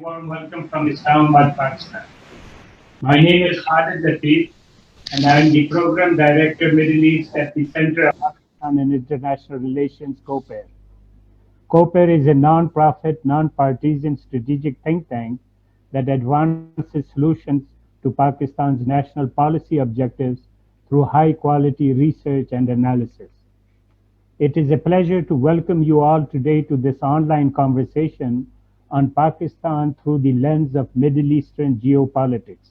warm welcome from Islamabad, Pakistan. My name is Rafiq, and I am the Program Director Middle East at the Center of Pakistan and International Relations, COPER. COPER is a non-profit, non-partisan strategic think tank that advances solutions to Pakistan's national policy objectives through high-quality research and analysis. It is a pleasure to welcome you all today to this online conversation on Pakistan through the lens of Middle Eastern geopolitics.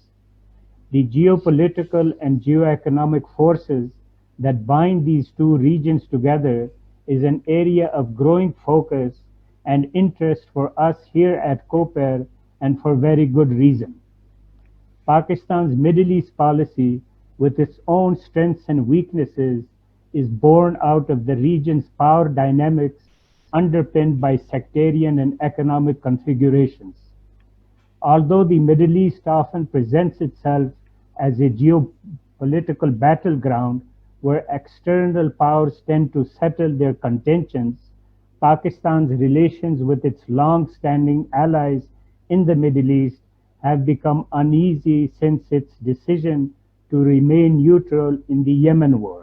The geopolitical and geoeconomic forces that bind these two regions together is an area of growing focus and interest for us here at COPER, and for very good reason. Pakistan's Middle East policy, with its own strengths and weaknesses, is born out of the region's power dynamics underpinned by sectarian and economic configurations. Although the Middle East often presents itself as a geopolitical battleground where external powers tend to settle their contentions, Pakistan's relations with its long-standing allies in the Middle East have become uneasy since its decision to remain neutral in the Yemen war.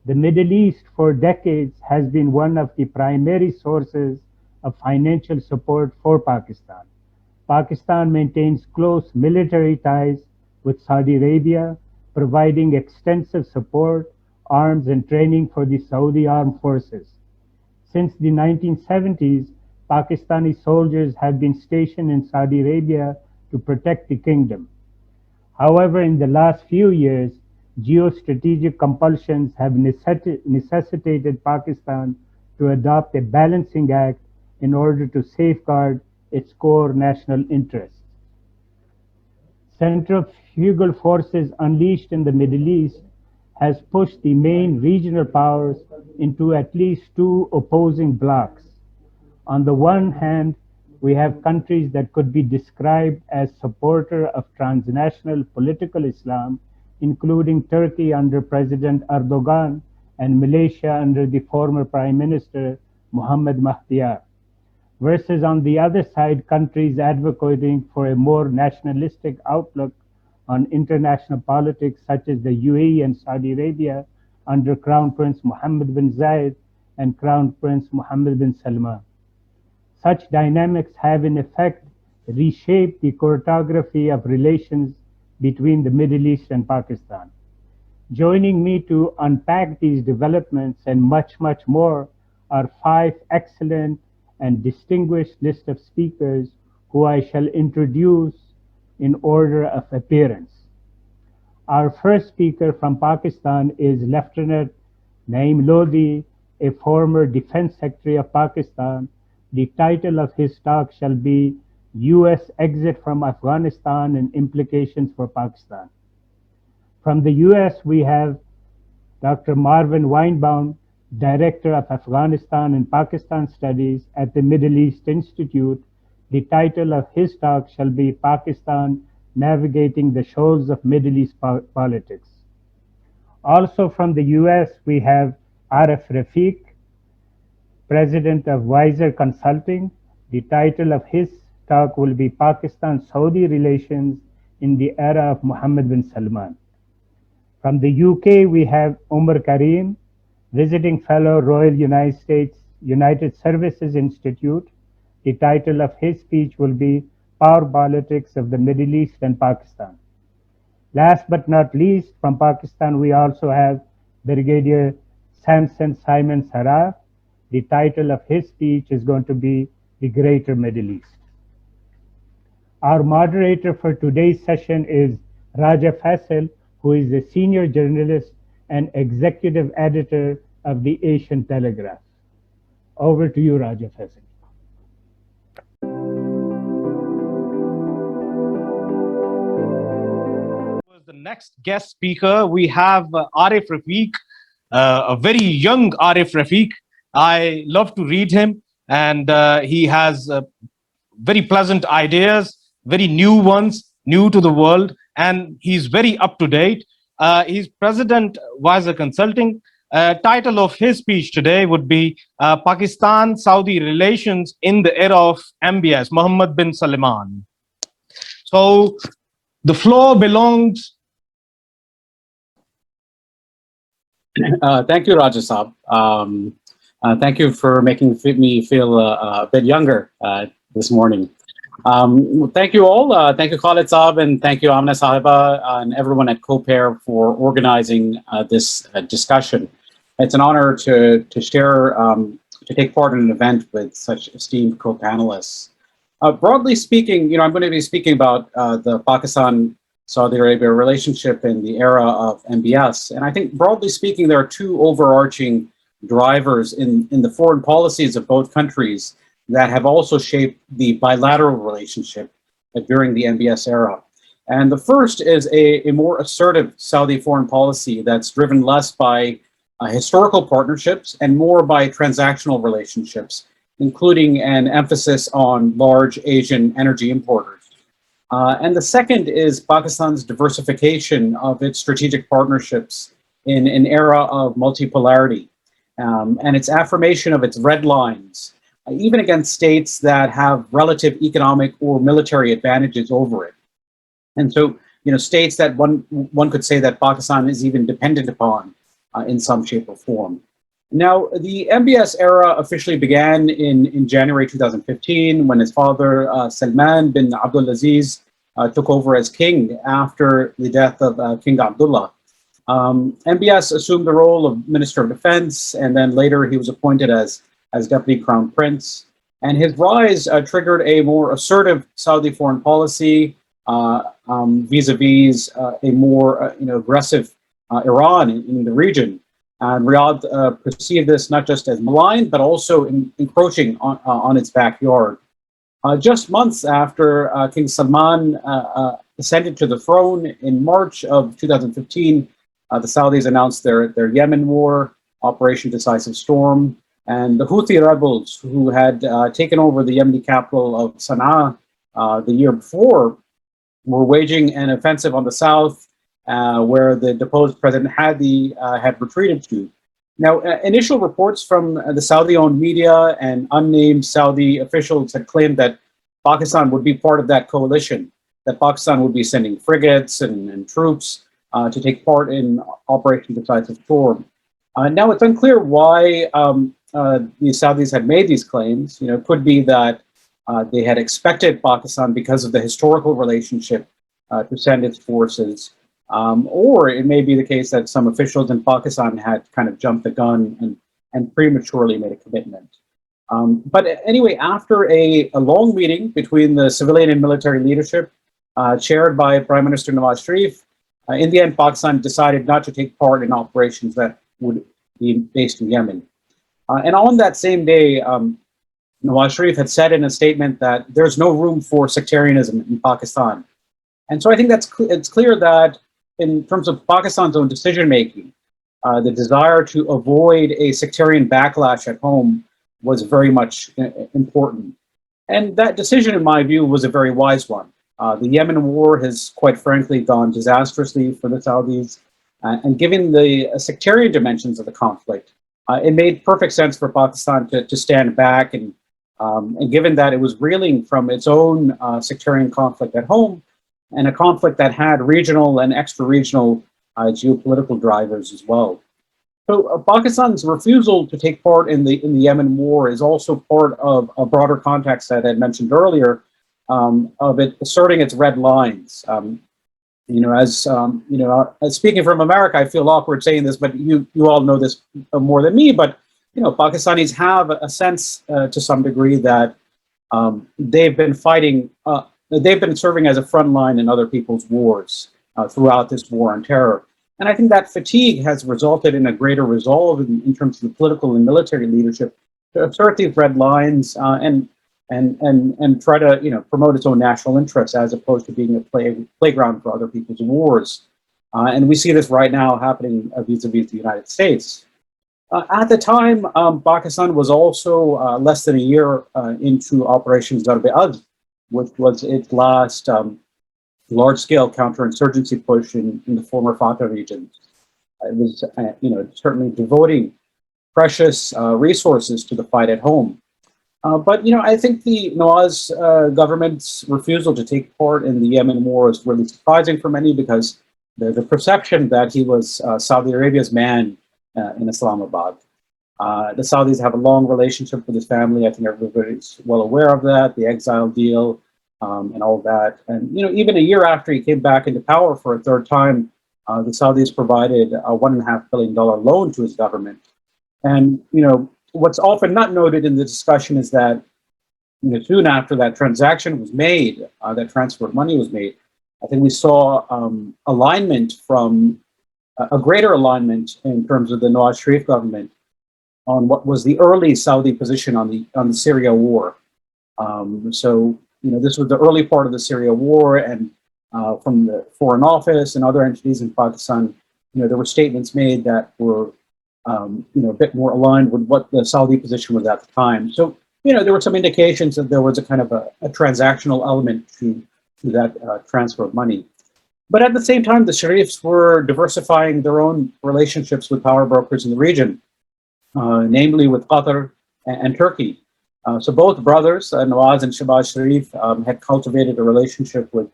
The Middle East for decades has been one of the primary sources of financial support for Pakistan. Pakistan maintains close military ties with Saudi Arabia, providing extensive support, arms, and training for the Saudi armed forces. Since the 1970s, Pakistani soldiers have been stationed in Saudi Arabia to protect the kingdom. However, in the last few years, geostrategic compulsions have necessitated Pakistan to adopt a balancing act in order to safeguard its core national interests. Centrifugal forces unleashed in the Middle East has pushed the main regional powers into at least two opposing blocs. On the one hand, we have countries that could be described as supporters of transnational political Islam, including Turkey under President Erdogan and Malaysia under the former Prime Minister Mohammed Mahdiyar, versus on the other side countries advocating for a more nationalistic outlook on international politics such as the UAE and Saudi Arabia under Crown Prince Mohammed bin Zayed and Crown Prince Mohammed bin Salman. Such dynamics have in effect reshaped the choreography of relations between the Middle East and Pakistan. Joining me to unpack these developments and much, much more are five excellent and distinguished list of speakers who I shall introduce in order of appearance. Our first speaker from Pakistan is Lieutenant Naeem Lodhi, a former Defense Secretary of Pakistan. The title of his talk shall be U.S. Exit from Afghanistan and Implications for Pakistan. From the U.S., we have Dr. Marvin Weinbaum, Director of Afghanistan and Pakistan Studies at the Middle East Institute. The title of his talk shall be Pakistan Navigating the Shoals of Middle East Politics. Also from the US, we have Arif Rafiq, President of Vizer Consulting. The title of his talk will be Pakistan-Saudi Relations in the Era of Mohammed bin Salman. From the UK, we have Omar Karim, Visiting Fellow, Royal United Services Institute. The title of his speech will be Power Politics of the Middle East and Pakistan. Last but not least, from Pakistan, we also have Brigadier Samson Simon Saraf. The title of his speech is going to be The Greater Middle East. Our moderator for today's session is Raja Faisal, who is a senior journalist and executive editor of the Asian Telegraph. Over to you, Raja Faisal. The next guest speaker, we have Arif Rafiq, a very young Arif Rafiq. I love to read him, and he has very pleasant ideas, very new ones, new to the world, and he's very up to date. He's President Vizer Consulting, title of his speech today would be Pakistan-Saudi relations in the era of MBS, Mohammed bin Salman. So the floor belongs. Thank you, Rajasab. Thank you for making me feel a bit younger this morning. Thank you all. Thank you, Khalid Saab, and thank you, Amna Sahiba, and everyone at CoPair for organizing this discussion. It's an honor to share, to take part in an event with such esteemed co-panelists. Broadly speaking, I'm going to be speaking about the Pakistan-Saudi Arabia relationship in the era of MBS. And I think broadly speaking, there are two overarching drivers in the foreign policies of both countries that have also shaped the bilateral relationship during the MBS era. And the first is a more assertive Saudi foreign policy that's driven less by historical partnerships and more by transactional relationships, including an emphasis on large Asian energy importers. And the second is Pakistan's diversification of its strategic partnerships in an era of multipolarity, and its affirmation of its red lines, even against states that have relative economic or military advantages over it. And so, states that one could say that Pakistan is even dependent upon in some shape or form. Now, the MBS era officially began in January 2015 when his father, Salman bin Abdulaziz, took over as king after the death of King Abdullah. MBS assumed the role of Minister of Defense, and then later he was appointed as Deputy Crown Prince. And his rise triggered a more assertive Saudi foreign policy vis-a-vis a more aggressive Iran in the region. And Riyadh perceived this not just as malign, but also encroaching on its backyard. Just months after King Salman ascended to the throne in March of 2015, the Saudis announced their Yemen war, Operation Decisive Storm, and the Houthi rebels who had taken over the Yemeni capital of Sana'a the year before were waging an offensive on the south, where the deposed President Hadi had retreated to. Now, initial reports from the Saudi-owned media and unnamed Saudi officials had claimed that Pakistan would be part of that coalition, that Pakistan would be sending frigates and troops to take part in Operation Decisive Storm. Now, it's unclear why the Saudis had made these claims. It could be that they had expected Pakistan, because of the historical relationship, to send its forces. Or it may be the case that some officials in Pakistan had kind of jumped the gun and prematurely made a commitment. But anyway, after a long meeting between the civilian and military leadership, chaired by Prime Minister Nawaz Sharif, in the end, Pakistan decided not to take part in operations that would be based in Yemen. And on that same day, Nawaz Sharif had said in a statement that there's no room for sectarianism in Pakistan. And so I think it's clear that in terms of Pakistan's own decision-making, the desire to avoid a sectarian backlash at home was very much important. And that decision, in my view, was a very wise one. The Yemen war has, quite frankly, gone disastrously for the Saudis. And given the sectarian dimensions of the conflict, it made perfect sense for Pakistan to stand back. And given that it was reeling from its own sectarian conflict at home, and a conflict that had regional and extra-regional geopolitical drivers as well. So Pakistan's refusal to take part in the Yemen war is also part of a broader context that I had mentioned earlier, of it asserting its red lines. As speaking from America, I feel awkward saying this, but you all know this more than me. But Pakistanis have a sense to some degree that they've been fighting. They've been serving as a front line in other people's wars throughout this war on terror. And I think that fatigue has resulted in a greater resolve in terms of the political and military leadership to assert these red lines and try to promote its own national interests as opposed to being a playground for other people's wars. And we see this right now happening vis-a-vis the United States. At the time, Pakistan was also less than a year into Operation Zarb-e-Azb, which was its last large-scale counterinsurgency push in the former Fatah region. it was, certainly devoting precious resources to the fight at home. But I think the Nawaz government's refusal to take part in the Yemen war is really surprising for many, because the perception that he was Saudi Arabia's man in Islamabad. The Saudis have a long relationship with his family. I think everybody's well aware of that, the exile deal, and all that. And even a year after he came back into power for a third time, the Saudis provided a $1.5 billion loan to his government. And what's often not noted in the discussion is that soon after that transaction was made, that transfer of money was made, I think we saw alignment from a greater alignment in terms of the Nawaz Sharif government on what was the early Saudi position on the Syria war. So this was the early part of the Syria war, and from the Foreign Office and other entities in Pakistan, there were statements made that were a bit more aligned with what the Saudi position was at the time. So there were some indications that there was a kind of a transactional element to that transfer of money. But at the same time, the Sharifs were diversifying their own relationships with power brokers in the region, namely with Qatar and Turkey. So both brothers, Nawaz and Shahbaz Sharif, had cultivated a relationship with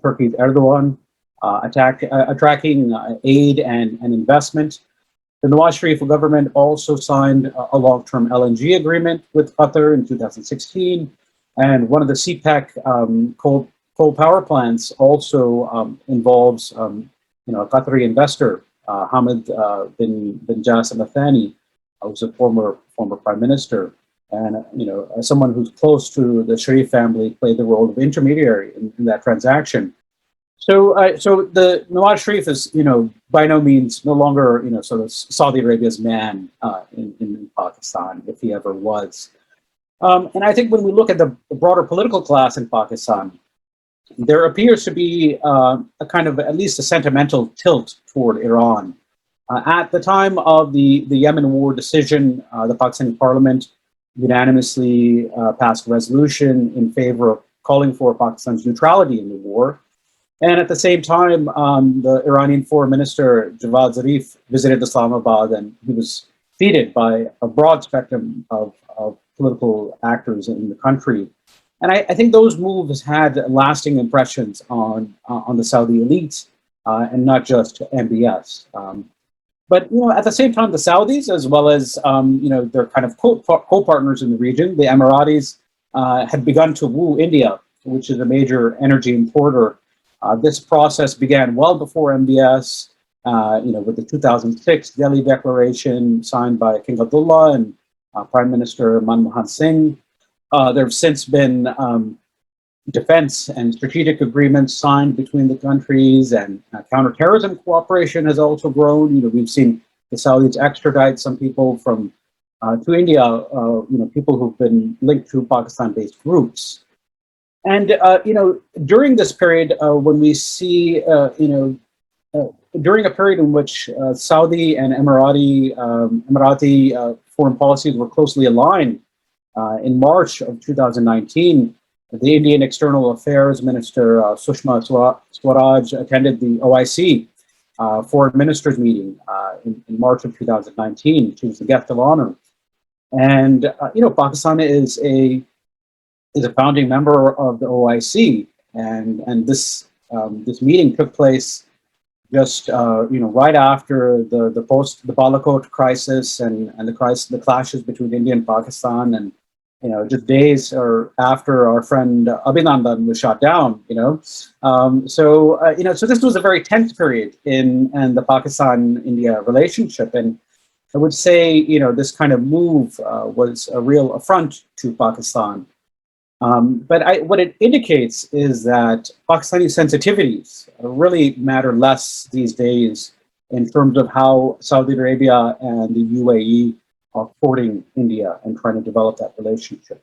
Turkey's Erdogan, attracting aid and investment. The Nawaz Sharif government also signed a long-term LNG agreement with Qatar in 2016, and one of the CPEC coal power plants also involves a Qatari investor, Hamid bin Jassim Al Thani, who's a former prime minister, and someone who's close to the Sharif family played the role of intermediary in that transaction. So the Nawaz Sharif is by no means no longer sort of Saudi Arabia's man in Pakistan, if he ever was. And I think when we look at the broader political class in Pakistan, there appears to be a kind of at least a sentimental tilt toward Iran. At the time of the Yemen war decision, the Pakistani parliament unanimously passed a resolution in favor of calling for Pakistan's neutrality in the war. And at the same time, the Iranian foreign minister, Javad Zarif, visited Islamabad, and he was feted by a broad spectrum of political actors in the country. And I think those moves had lasting impressions on the Saudi elites, and not just MBS. But at the same time, the Saudis, as well as their kind of co-partners in the region, the Emiratis, had begun to woo India, which is a major energy importer. This process began well before MBS, with the 2006 Delhi Declaration signed by King Abdullah and Prime Minister Manmohan Singh. There have since been defense and strategic agreements signed between the countries, and counterterrorism cooperation has also grown. We've seen the Saudis extradite some people from to India, people who've been linked to Pakistan-based groups. And during this period, when we see, during a period in which Saudi and Emirati foreign policies were closely aligned, in March of 2019, the Indian External Affairs Minister Sushma Swaraj attended the OIC Foreign Ministers meeting in March of 2019. She was the guest of honor, and Pakistan is a founding member of the OIC, and this meeting took place just right after the Balakot crisis and the clashes between India and Pakistan, and just days or after our friend Abhinandan was shot down. So this was a very tense period in the Pakistan-India relationship, and I would say this kind of move was a real affront to Pakistan. But what it indicates is that Pakistani sensitivities really matter less these days in terms of how Saudi Arabia and the UAE are courting India and trying to develop that relationship.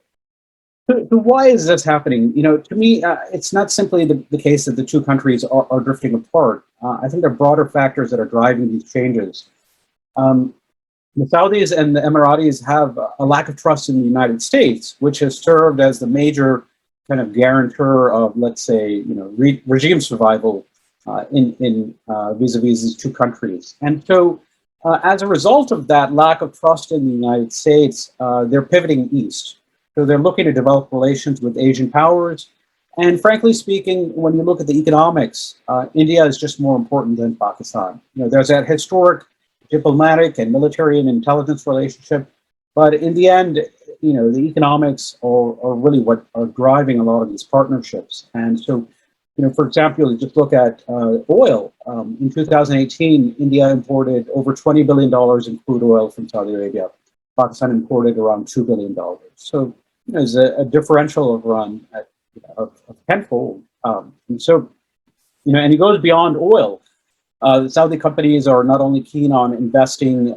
So why is this happening? To me, it's not simply the case that the two countries are drifting apart. I think there are broader factors that are driving these changes. The Saudis and the Emiratis have a lack of trust in the United States, which has served as the major kind of guarantor of, let's say, regime survival vis-a-vis these two countries. And so, as a result of that lack of trust in the United States, they're pivoting east. So they're looking to develop relations with Asian powers. And frankly speaking, when you look at the economics, India is just more important than Pakistan. There's that historic diplomatic and military and intelligence relationship, but in the end, the economics are really what are driving a lot of these partnerships. And so, for example, you just look at oil. In 2018, India imported over $20 billion in crude oil from Saudi Arabia. Pakistan imported around $2 billion. So there's a differential of around of tenfold. And so, and it goes beyond oil. The Saudi companies are not only keen on investing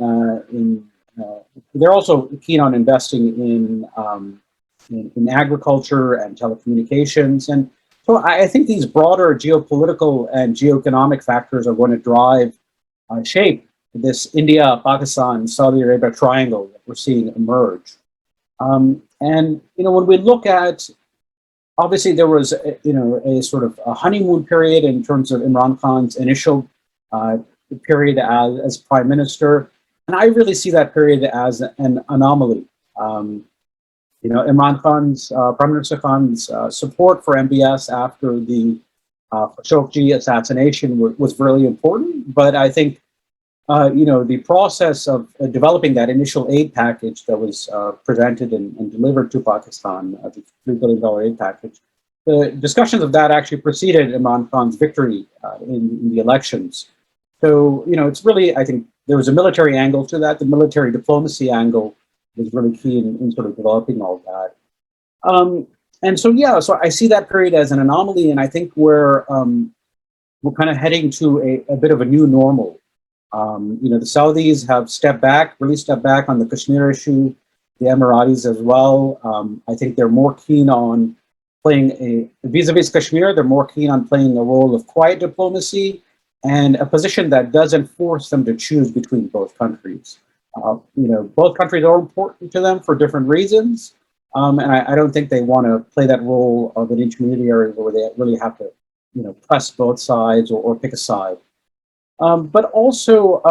they're also keen on investing in agriculture and telecommunications. And so I think these broader geopolitical and geoeconomic factors are going to drive, shape this India, Pakistan, Saudi Arabia triangle that we're seeing emerge. And, when we look at, obviously there was, a sort of a honeymoon period in terms of Imran Khan's initial period as prime minister. And I really see that period as an anomaly. Imran Khan's, Prime Minister Khan's support for MBS after the Khashoggi assassination was really important. But I think, the process of developing that initial aid package that was presented and delivered to Pakistan, the $3 billion aid package, the discussions of that actually preceded Imran Khan's victory in the elections. So, it's really, I think, there was a military angle to that. The military diplomacy angle was really key in sort of developing all that. And so, so I see that period as an anomaly, and I think we're kind of heading to a bit of a new normal. The Saudis have really stepped back on the Kashmir issue, the Emiratis as well. I think they're more keen on playing vis-a-vis Kashmir, they're more keen on playing a role of quiet diplomacy and a position that doesn't force them to choose between both countries. Both countries are important to them for different reasons, and I don't think they want to play that role of an intermediary where they really have to, press both sides or pick a side. But also,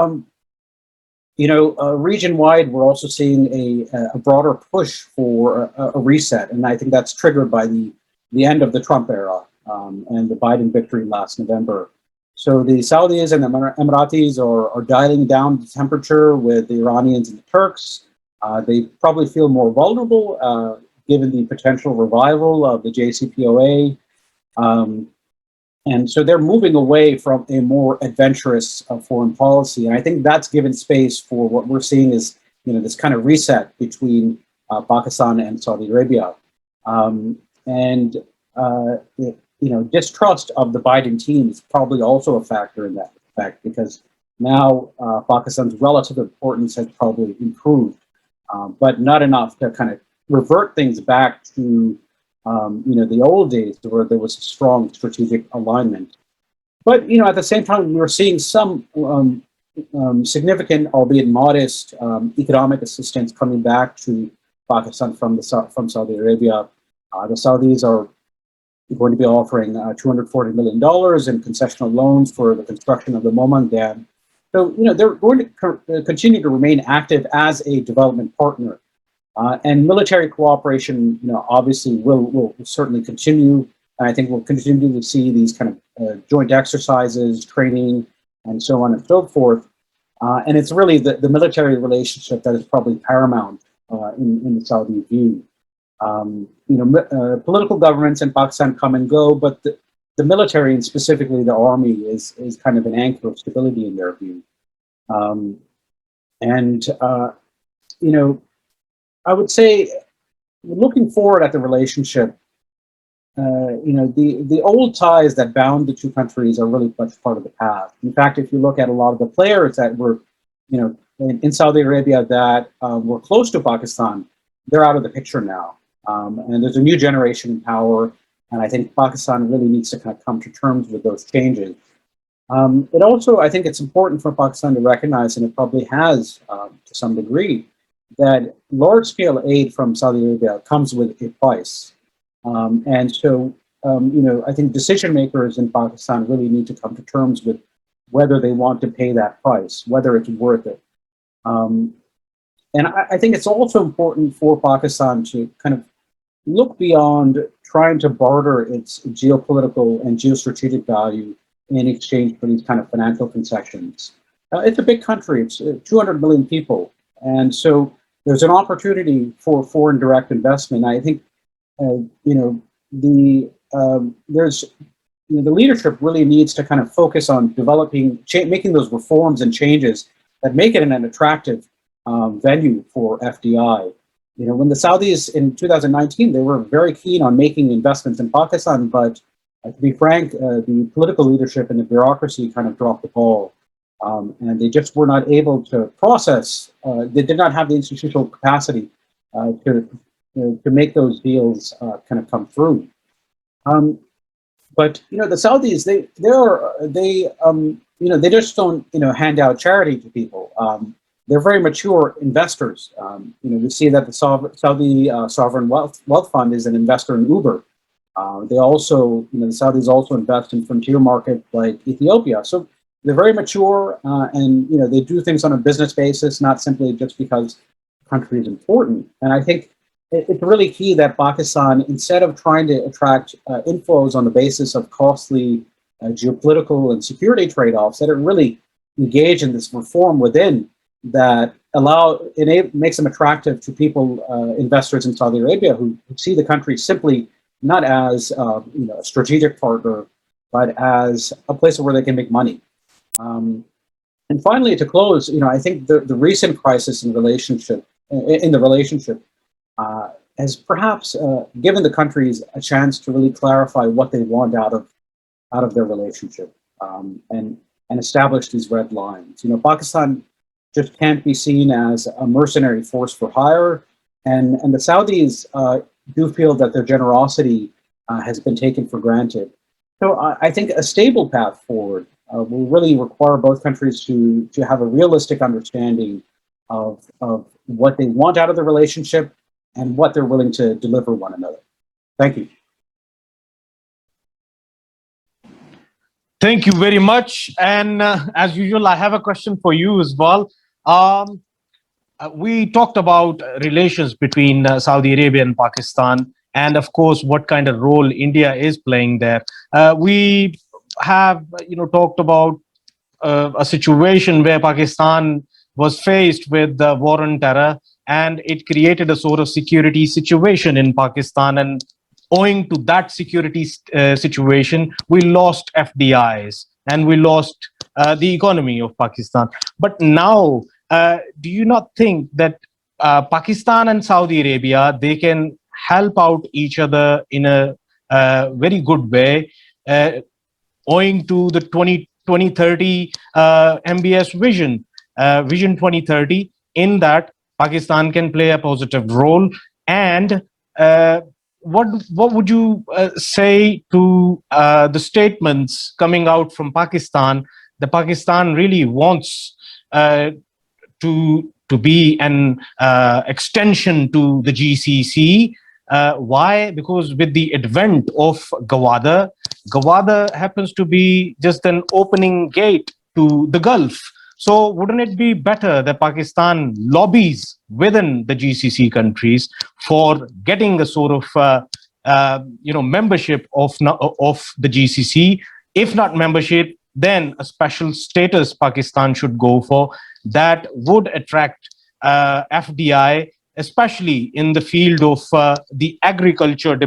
region-wide, we're also seeing a broader push for a reset, and I think that's triggered by the end of the Trump era and the Biden victory last November. So the Saudis and the Emiratis are dialing down the temperature with the Iranians and the Turks. They probably feel more vulnerable given the potential revival of the JCPOA. And so they're moving away from a more adventurous foreign policy. And I think that's given space for what we're seeing is, this kind of reset between Pakistan and Saudi Arabia. Distrust of the Biden team is probably also a factor in that fact, because now Pakistan's relative importance has probably improved, but not enough to kind of revert things back to the old days where there was a strong strategic alignment. But at the same time, we're seeing some significant, albeit modest, economic assistance coming back to Pakistan from Saudi Arabia. The Saudis are going to be offering $240 million in concessional loans for the construction of the Moman Dam. So, they're going to continue to remain active as a development partner. And military cooperation, obviously will certainly continue. And I think we'll continue to see these kind of joint exercises, training, and so on and so forth. And it's really the military relationship that is probably paramount in the Saudi view. Political governments in Pakistan come and go, but the military, and specifically the army, is kind of an anchor of stability in their view. I would say, looking forward at the relationship, the old ties that bound the two countries are really much part of the past. In fact, if you look at a lot of the players that were, in Saudi Arabia that were close to Pakistan, they're out of the picture now. And there's a new generation in power, and I think Pakistan really needs to kind of come to terms with those changes. It also, I think it's important for Pakistan to recognize, and it probably has to some degree, that large-scale aid from Saudi Arabia comes with a price. And so, I think decision makers in Pakistan really need to come to terms with whether they want to pay that price, whether it's worth it. And I think it's also important for Pakistan to kind of look beyond trying to barter its geopolitical and geostrategic value in exchange for these kind of financial concessions. It's a big country, it's 200 million people. And so there's an opportunity for foreign direct investment. I think, the leadership really needs to kind of focus on developing, making those reforms and changes that make it an attractive venue for FDI. When the Saudis in 2019, they were very keen on making investments in Pakistan, but to be frank, the political leadership and the bureaucracy kind of dropped the ball. And they just were not able to process, they did not have the institutional capacity to make those deals kind of come through. But the Saudis, they just don't hand out charity to people. They're very mature investors. We see that the Saudi Sovereign Wealth Fund is an investor in Uber. They also, the Saudis also invest in frontier markets like Ethiopia. So they're very mature, and they do things on a business basis, not simply just because the country is important. And I think it's really key that Pakistan, instead of trying to attract inflows on the basis of costly geopolitical and security trade-offs, that it really engage in this reform within that makes them attractive to people, investors in Saudi Arabia who see the country simply not as a strategic partner, but as a place where they can make money. And finally, to close, I think the recent crisis in the relationship has perhaps given the countries a chance to really clarify what they want out of their relationship, and establish these red lines. Pakistan just can't be seen as a mercenary force for hire, and the Saudis do feel that their generosity has been taken for granted. So I think a stable path forward will really require both countries to have a realistic understanding of what they want out of the relationship and what they're willing to deliver one another. Thank you. Thank you very much. And as usual, I have a question for you as well. We talked about relations between Saudi Arabia and Pakistan, and of course, what kind of role India is playing there. We have, talked about a situation where Pakistan was faced with the war on terror, and it created a sort of security situation in Pakistan. And owing to that security situation, we lost FDIs and we lost the economy of Pakistan. But now, do you not think that Pakistan and Saudi Arabia, they can help out each other in a very good way, owing to the 2030 MBS vision, Vision 2030, in that Pakistan can play a positive role? And what would you say to the statements coming out from Pakistan that Pakistan really wants to be an extension to the GCC? Why? Because with the advent of Gawada happens to be just an opening gate to the Gulf. So wouldn't it be better that Pakistan lobbies within the GCC countries for getting a sort of membership of the GCC? If not membership, then a special status Pakistan should go for that would attract FDI, especially in the field of the agriculture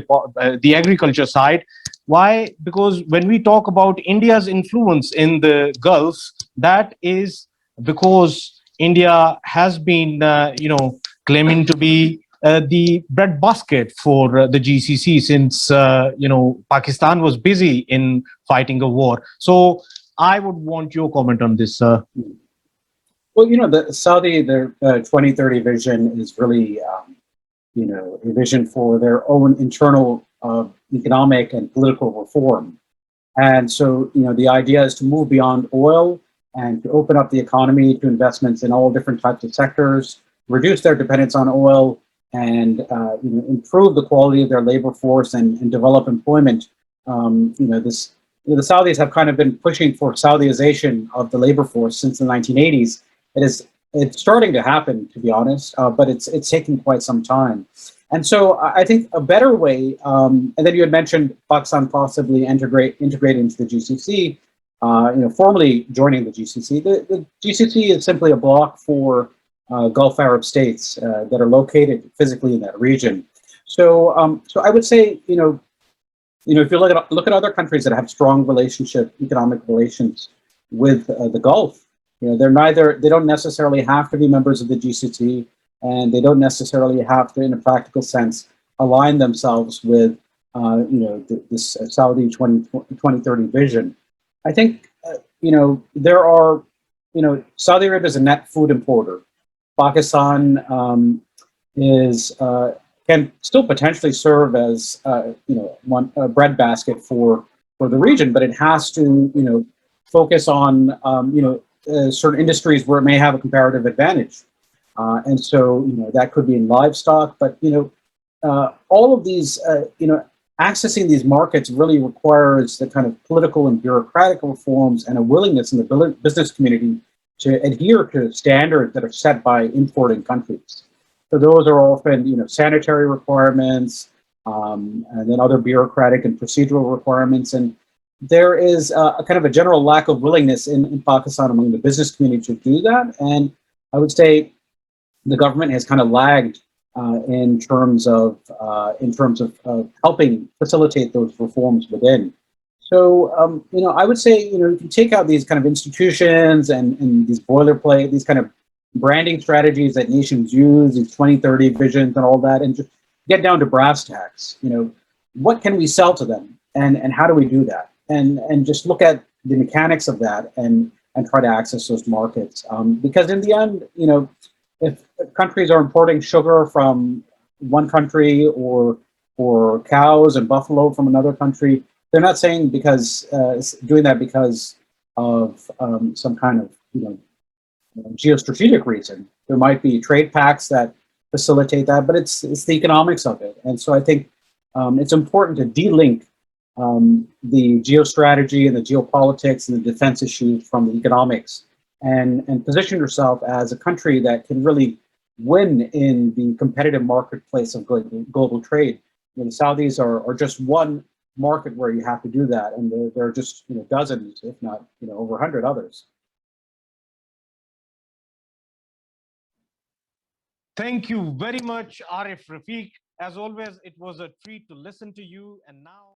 side. Why? Because when we talk about India's influence in the Gulf, that is because India has been, claiming to be the breadbasket for the GCC since, Pakistan was busy in fighting a war. So I would want your comment on this, sir. Well, the Saudi, their 2030 vision is really, a vision for their own internal economic and political reform. And so, the idea is to move beyond oil and to open up the economy to investments in all different types of sectors, reduce their dependence on oil, and improve the quality of their labor force and develop employment the Saudis have kind of been pushing for Saudization of the labor force since the 1980s. It's starting to happen, to be honest, but it's taking quite some time. And so I think a better way, and then you had mentioned Pakistan possibly integrate into the GCC, formally joining the GCC. The GCC is simply a bloc for Gulf Arab states that are located physically in that region. So I would say, if you look at other countries that have strong economic relations with the Gulf, they don't necessarily have to be members of the GCC, and they don't necessarily have to, in a practical sense, align themselves with, this Saudi 2030 vision. I think, there are, Saudi Arabia is a net food importer. Pakistan is can still potentially serve as one breadbasket for the region, but it has to focus on certain industries where it may have a comparative advantage, and so that could be in livestock. But all of these accessing these markets really requires the kind of political and bureaucratic reforms and a willingness in the business community to adhere to standards that are set by importing countries. So those are often, sanitary requirements, and then other bureaucratic and procedural requirements. And there is a kind of a general lack of willingness in Pakistan among the business community to do that. And I would say the government has kind of lagged in terms of helping facilitate those reforms within. So, I would say, you can take out these kind of institutions and these boilerplate, these kind of branding strategies that nations use, these 2030 visions and all that, and just get down to brass tacks. What can we sell to them, and how do we do that? And just look at the mechanics of that and try to access those markets. Because in the end, if countries are importing sugar from one country or cows and buffalo from another country, they're not saying doing that because of some kind of geostrategic reason. There might be trade pacts that facilitate that, but it's the economics of it. And so I think it's important to de-link the geostrategy and the geopolitics and the defense issues from the economics, and position yourself as a country that can really win in the competitive marketplace of global trade. The Saudis are just one market where you have to do that, and there are just dozens, if not over 100 others. Thank you very much, Arif Rafiq. As always, it was a treat to listen to you. And now